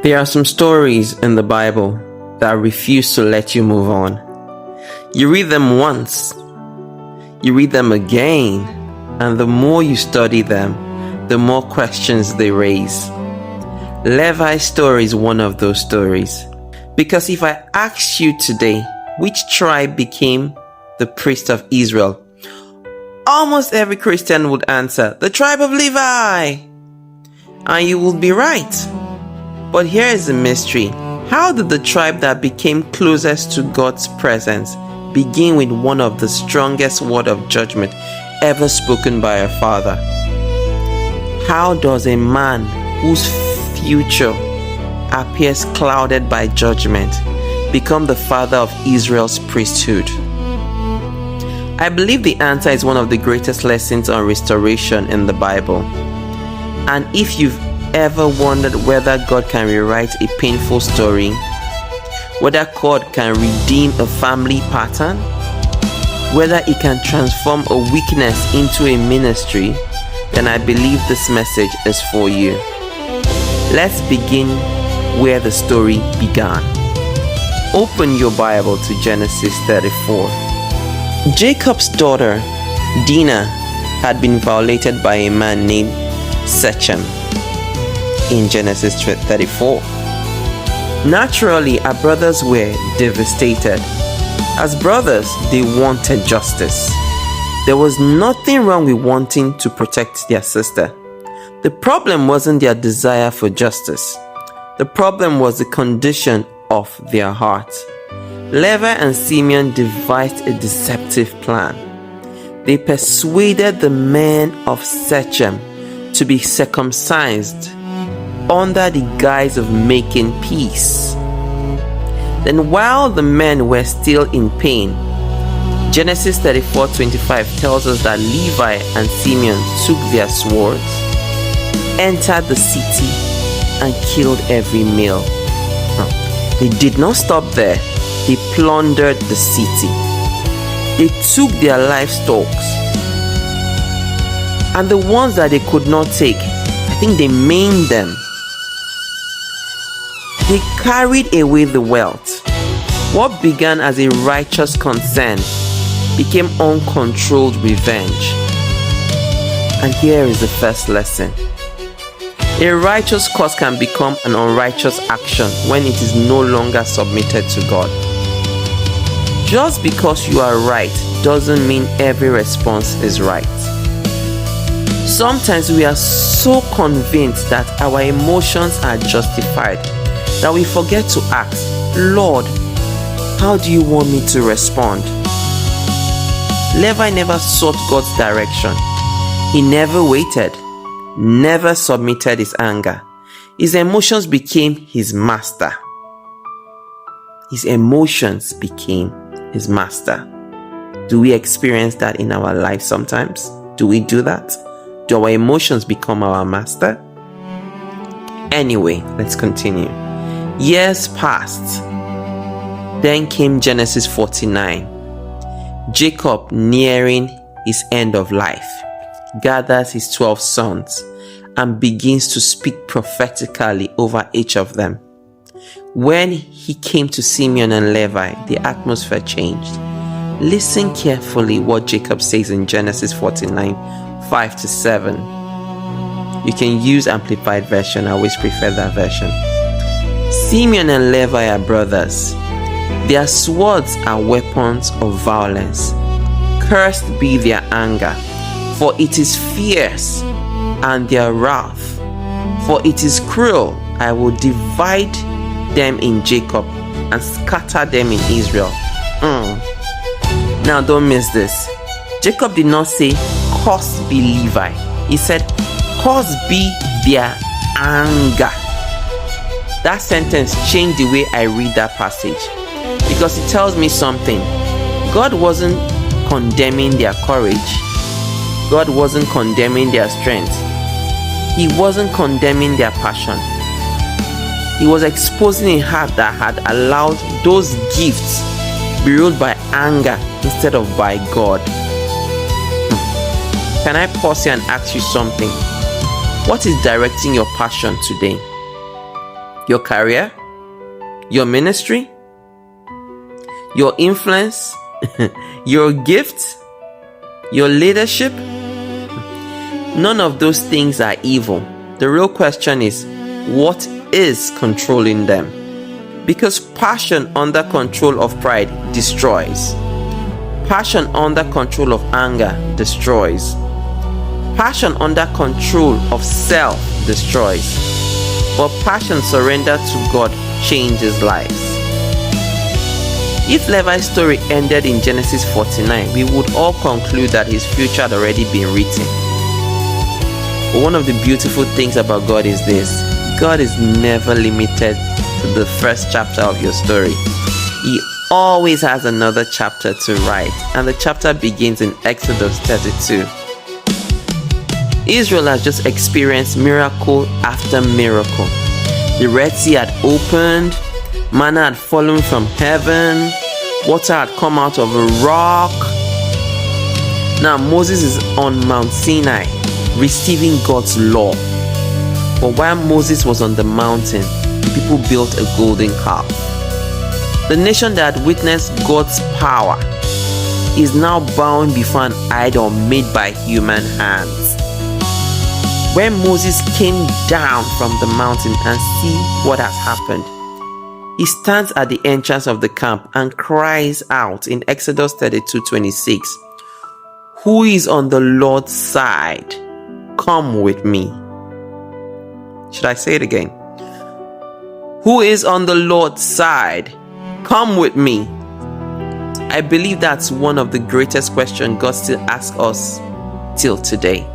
There are some stories in the Bible that refuse to let you move on. You read them once, you read them again, and the more you study them, the more questions they raise. Levi's story is one of those stories. Because if I asked you today, which tribe became the priest of Israel, almost every Christian would answer, the tribe of Levi. And you would be right. But here is the mystery. How did the tribe that became closest to God's presence begin with one of the strongest words of judgment ever spoken by a father? How does a man whose future appears clouded by judgment become the father of Israel's priesthood? I believe the answer is one of the greatest lessons on restoration in the Bible. And if you've ever wondered whether God can rewrite a painful story, whether God can redeem a family pattern, whether He can transform a weakness into a ministry, then I believe this message is for you. Let's begin where the story began. Open your Bible to Genesis 34. Jacob's daughter, Dinah, had been violated by a man named Shechem in Genesis 34. Naturally, our brothers were devastated. As brothers, they wanted justice. There was nothing wrong with wanting to protect their sister. The problem wasn't their desire for justice. The problem was the condition of their heart. Levi and Simeon devised a deceptive plan. They persuaded the men of Shechem to be circumcised under the guise of making peace. Then while the men were still in pain, Genesis 34:25 tells us that Levi and Simeon took their swords, entered the city, and killed every male. They did not stop there. They plundered the city. They took their livestock, and the ones that they could not take, I think they maimed them. They carried away the wealth. What began as a righteous concern became uncontrolled revenge. And here is the first lesson. A righteous cause can become an unrighteous action when it is no longer submitted to God. Just because you are right doesn't mean every response is right. Sometimes we are so convinced that our emotions are justified that we forget to ask, Lord, how do you want me to respond? Levi never sought God's direction. He never waited, never submitted his anger. His emotions became his master. His emotions became his master. Do we experience that in our life sometimes? Do we do that? Do our emotions become our master? Anyway, let's continue. Years passed. Then came Genesis 49. Jacob, nearing his end of life, gathers his 12 sons and begins to speak prophetically over each of them. When he came to Simeon and Levi, the atmosphere changed. Listen carefully what Jacob says in Genesis 49, 5-7. You can use Amplified Version. I always prefer that version. Simeon and Levi are brothers. Their swords are weapons of violence. Cursed be their anger, for it is fierce, and their wrath, for it is cruel. I will divide them in Jacob and scatter them in Israel. Now don't miss this. Jacob did not say, cursed be Levi. He said, cursed be their anger. That sentence changed the way I read that passage, because it tells me something. God wasn't condemning their courage. God wasn't condemning their strength. He wasn't condemning their passion. He was exposing a heart that had allowed those gifts be ruled by anger instead of by God. Can I pause here and ask you something? What is directing your passion today? Your career? Your ministry? Your influence? Your gift? Your leadership? None of those things are evil. The real question is, what is controlling them? Because passion under control of pride destroys. Passion under control of anger destroys. Passion under control of self destroys. But passion surrendered to God changes lives. If Levi's story ended in Genesis 49, we would all conclude that his future had already been written. But one of the beautiful things about God is this: God is never limited to the first chapter of your story. He always has another chapter to write, and the chapter begins in Exodus 32. Israel has just experienced miracle after miracle. The Red Sea had opened, manna had fallen from heaven, water had come out of a rock. Now Moses is on Mount Sinai receiving God's law. But while Moses was on the mountain, the people built a golden calf. The nation that had witnessed God's power is now bowing before an idol made by human hands. When Moses came down from the mountain and see what has happened, he stands at the entrance of the camp and cries out in Exodus 32:26, "Who is on the Lord's side? Come with me." Should I say it again? Who is on the Lord's side? Come with me. I believe that's one of the greatest questions God still asks us till today.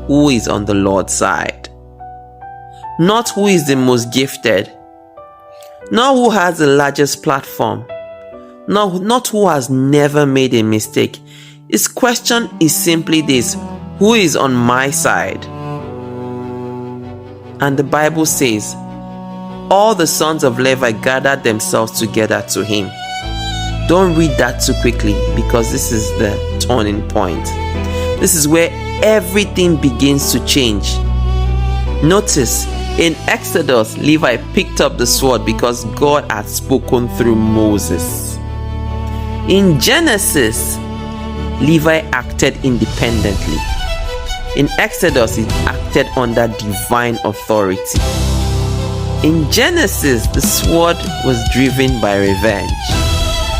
Who is on the Lord's side? Not who is the most gifted, not who has the largest platform, not who has never made a mistake. His question is simply this: who is on my side? And the Bible says, all the sons of Levi gathered themselves together to him. Don't read that too quickly, because this is the turning point. This is where everything begins to change. Notice, in Exodus, Levi picked up the sword because God had spoken through Moses. In Genesis, Levi acted independently. In Exodus, he acted under divine authority. In Genesis, the sword was driven by revenge.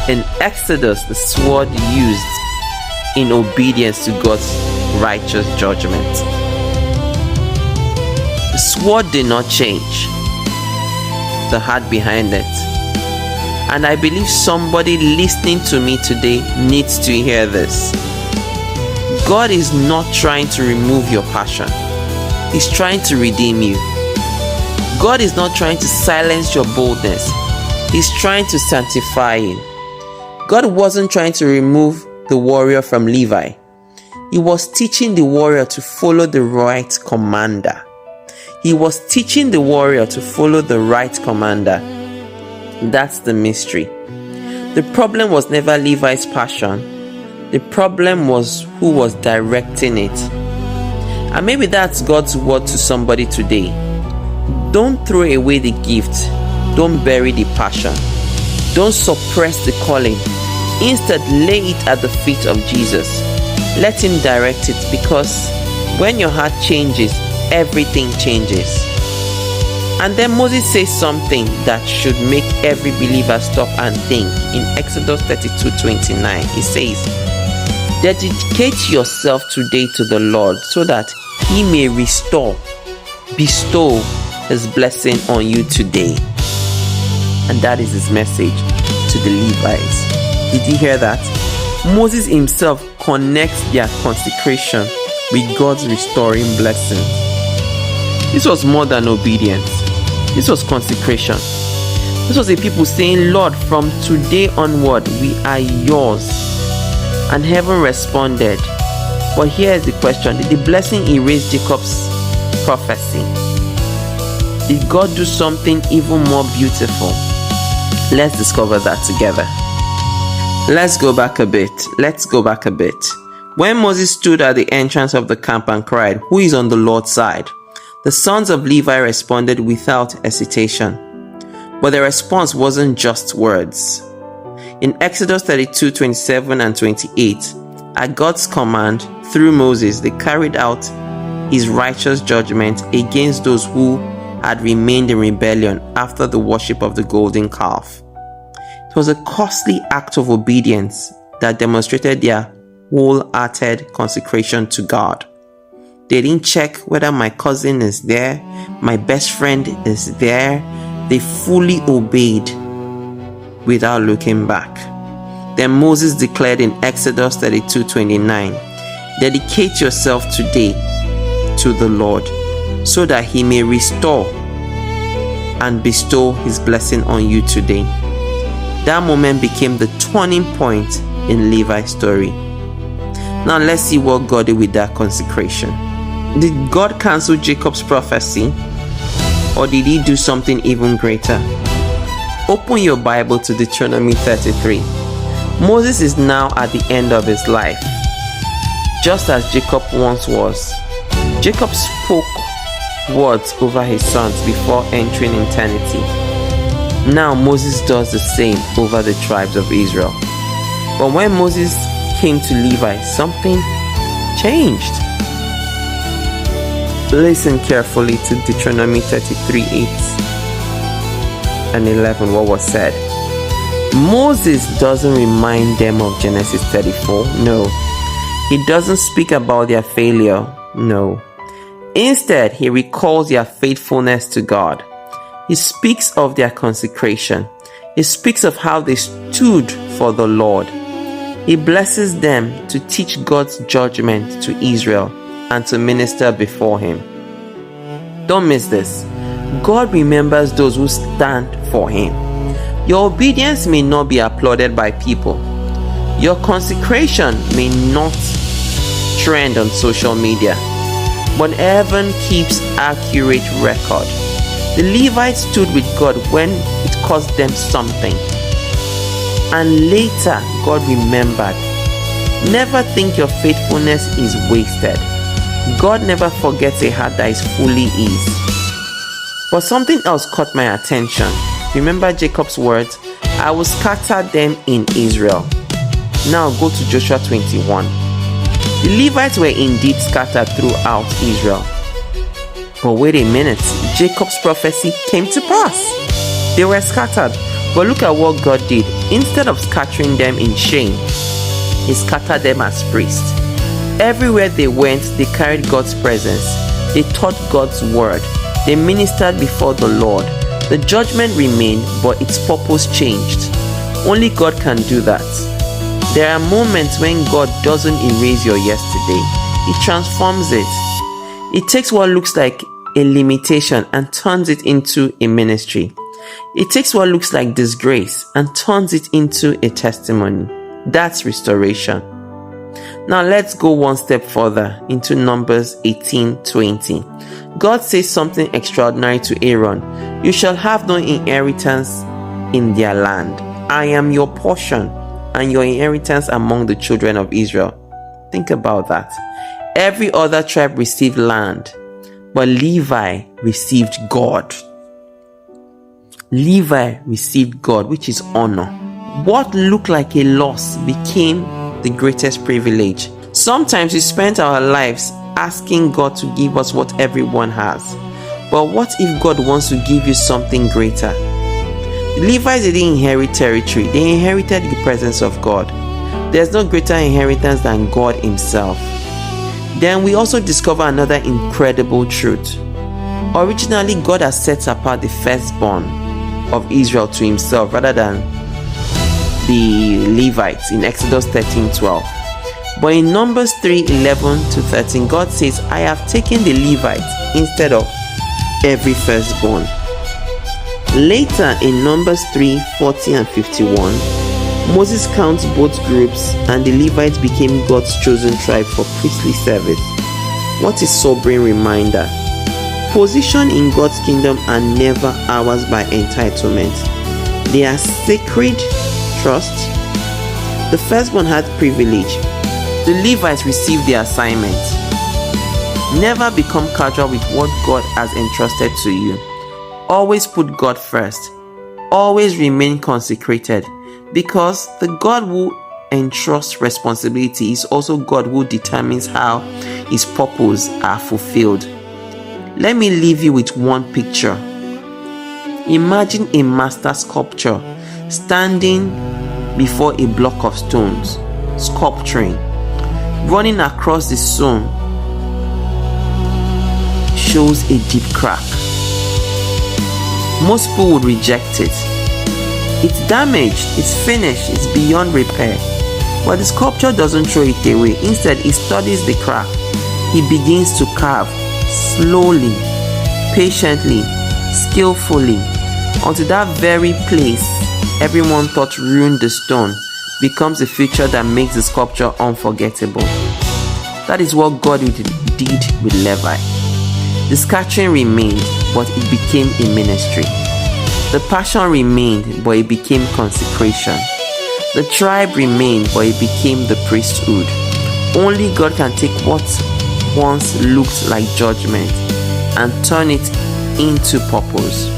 In Exodus, the sword used in obedience to God's righteous judgment. The sword did not change, the heart behind it. And I believe somebody listening to me today needs to hear this. God is not trying to remove your passion. He's trying to redeem you. God is not trying to silence your boldness. He's trying to sanctify you. God wasn't trying to remove the warrior from Levi. He was teaching the warrior to follow the right commander. He was teaching the warrior to follow the right commander. That's the mystery. The problem was never Levi's passion. The problem was who was directing it. And maybe that's God's word to somebody today. Don't throw away the gift. Don't bury the passion. Don't suppress the calling. Instead, lay it at the feet of Jesus. Let him direct it, because when your heart changes, everything changes. And then Moses says something that should make every believer stop and think. In Exodus 32:29, he says, "Dedicate yourself today to the Lord so that he may bestow his blessing on you today." And that is his message to the Levites. Did you hear that? Moses himself connects their consecration with God's restoring blessing. This was more than obedience. This was consecration. This was the people saying, "Lord, from today onward, we are yours." And heaven responded. But here is the question: did the blessing erase Jacob's prophecy? Did God do something even more beautiful? Let's discover that together. Let's go back a bit. When Moses stood at the entrance of the camp and cried, "Who is on the Lord's side?" The sons of Levi responded without hesitation. But the response wasn't just words. In Exodus 32:27 and 28, at God's command, through Moses, they carried out his righteous judgment against those who had remained in rebellion after the worship of the golden calf. It was a costly act of obedience that demonstrated their wholehearted consecration to God. They didn't check whether my cousin is there, my best friend is there. They fully obeyed without looking back. Then Moses declared in Exodus 32:29, "Dedicate yourself today to the Lord, so that he may restore and bestow his blessing on you today." That moment became the turning point in Levi's story. Now let's see what God did with that consecration. Did God cancel Jacob's prophecy, or did he do something even greater? Open your Bible to Deuteronomy 33. Moses is now at the end of his life, just as Jacob once was. Jacob spoke words over his sons before entering eternity. Now Moses does the same over the tribes of Israel. But when Moses came to Levi, something changed. Listen carefully to Deuteronomy 33:8 and 11, what was said. Moses doesn't remind them of Genesis 34. No. He doesn't speak about their failure. No. Instead, he recalls their faithfulness to God. He speaks of their consecration. He speaks of how they stood for the Lord. He blesses them to teach God's judgment to Israel and to minister before him. Don't miss this. God remembers those who stand for him. Your obedience may not be applauded by people. Your consecration may not trend on social media, but heaven keeps accurate record. The Levites stood with God when it cost them something, and later God remembered. Never think your faithfulness is wasted. God never forgets a heart that is fully his. But something else caught my attention. Remember Jacob's words, "I will scatter them in Israel." Now go to Joshua 21. The Levites were indeed scattered throughout Israel. But wait a minute, Jacob's prophecy came to pass. They were scattered, but look at what God did. Instead of scattering them in shame, he scattered them as priests. Everywhere they went, they carried God's presence. They taught God's word. They ministered before the Lord. The judgment remained, but its purpose changed. Only God can do that. There are moments when God doesn't erase your yesterday. He transforms it. It takes what looks like a limitation and turns it into a ministry. It takes what looks like disgrace and turns it into a testimony. That's restoration. Now let's go one step further into Numbers 18:20. God says something extraordinary to Aaron. "You shall have no inheritance in their land. I am your portion and your inheritance among the children of Israel." Think about that. Every other tribe received land, but Levi received God. Levi received God, which is honor. What looked like a loss became the greatest privilege. Sometimes we spend our lives asking God to give us what everyone has. But what if God wants to give you something greater? The Levites didn't inherit territory, they inherited the presence of God. There's no greater inheritance than God himself. Then we also discover another incredible truth. Originally, God has set apart the firstborn of Israel to himself rather than the Levites in Exodus 13:12. But in Numbers 3:11-13, God says, "I have taken the Levites instead of every firstborn." Later in Numbers 3:40 and 51, Moses counts both groups and the Levites became God's chosen tribe for priestly service. What a sobering reminder. Position in God's kingdom are never ours by entitlement. They are sacred trust. The firstborn had privilege. The Levites received their assignment. Never become casual with what God has entrusted to you. Always put God first. Always remain consecrated, because the God who entrusts responsibility is also God who determines how His purposes are fulfilled. Let me leave you with one picture. Imagine a master sculptor standing before a block of stones, sculpturing. Running across the stone shows a deep crack. Most people would reject it. It's damaged, it's finished, it's beyond repair. But the sculptor doesn't throw it away. Instead, he studies the crack. He begins to carve slowly, patiently, skillfully, until that very place everyone thought ruined the stone becomes a feature that makes the sculpture unforgettable. That is what God did with Levi. The scattering remained, but it became a ministry. The passion remained, but it became consecration. The tribe remained, but it became the priesthood. Only God can take what once looked like judgment and turn it into purpose.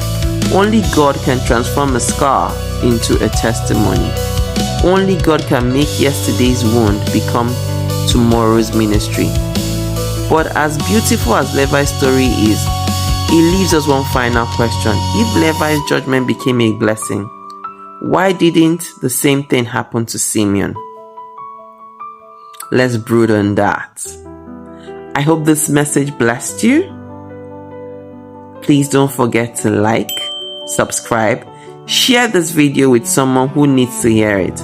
Only God can transform a scar into a testimony. Only God can make yesterday's wound become tomorrow's ministry. But as beautiful as Levi's story is, it leaves us one final question. If Levi's judgment became a blessing, why didn't the same thing happen to Simeon? Let's brood on that. I hope this message blessed you. Please don't forget to like, subscribe, share this video with someone who needs to hear it.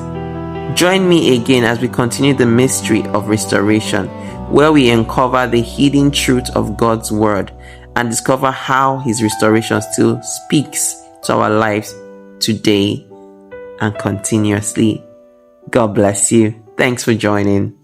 Join me again as we continue the mystery of restoration, where we uncover the hidden truth of God's word and discover how His restoration still speaks to our lives today and continuously. God bless you. Thanks for joining.